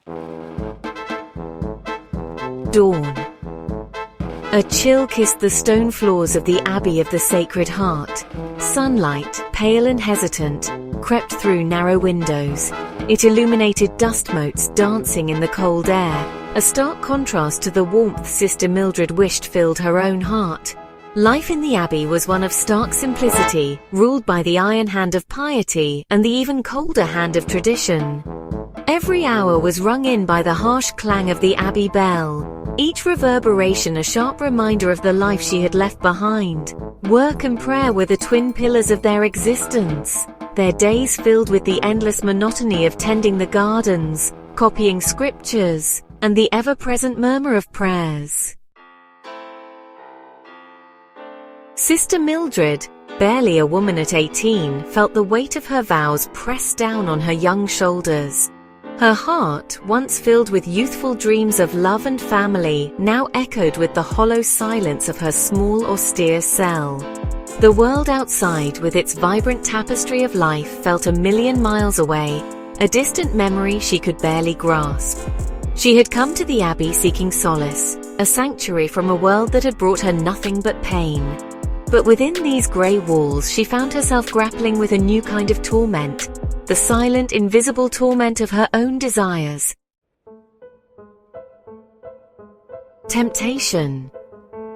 Dawn. A chill kissed the stone floors of the Abbey of the Sacred Heart. Sunlight, pale and hesitant, crept through narrow windows. It illuminated dust motes dancing in the cold air, a stark contrast to the warmth Sister Mildred wished filled her own heart. Life in the Abbey was one of stark simplicity, ruled by the iron hand of piety and the even colder hand of tradition. Every hour was rung in by the harsh clang of the Abbey bell, each reverberation a sharp reminder of the life she had left behind. Work and prayer were the twin pillars of their existence, their days filled with the endless monotony of tending the gardens, copying scriptures, and the ever-present murmur of prayers. Sister Mildred, barely a woman at 18, felt the weight of her vows pressed down on her young shoulders. Her heart, once filled with youthful dreams of love and family, now echoed with the hollow silence of her small, austere cell. The world outside, with its vibrant tapestry of life, felt a million miles away, a distant memory she could barely grasp. She had come to the Abbey seeking solace, a sanctuary from a world that had brought her nothing but pain. But within these grey walls she found herself grappling with a new kind of torment, the silent, invisible torment of her own desires. Temptation.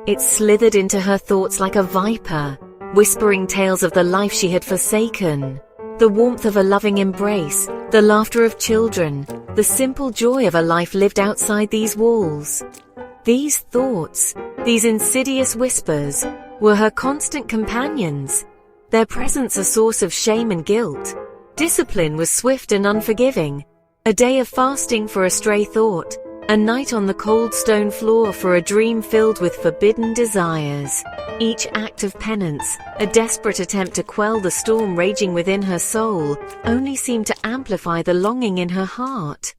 It slithered into her thoughts like a viper, whispering tales of the life she had forsaken, the warmth of a loving embrace, the laughter of children, the simple joy of a life lived outside these walls. These thoughts, these insidious whispers, were her constant companions, their presence a source of shame and guilt. Discipline was swift and unforgiving, a day of fasting for a stray thought, a night on the cold stone floor for a dream filled with forbidden desires. Each act of penance, a desperate attempt to quell the storm raging within her soul, only seemed to amplify the longing in her heart.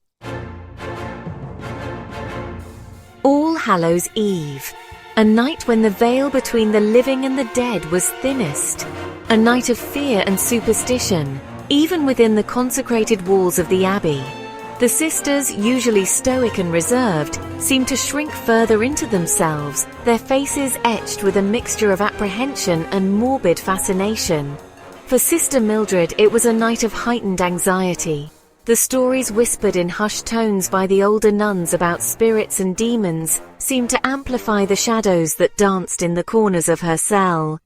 All Hallows Eve. A night when the veil between the living and the dead was thinnest. A night of fear and superstition, even within the consecrated walls of the Abbey. The sisters, usually stoic and reserved, seemed to shrink further into themselves, their faces etched with a mixture of apprehension and morbid fascination. For Sister Mildred, it was a night of heightened anxiety. The stories whispered in hushed tones by the older nuns about spirits and demons seemed to amplify the shadows that danced in the corners of her cell.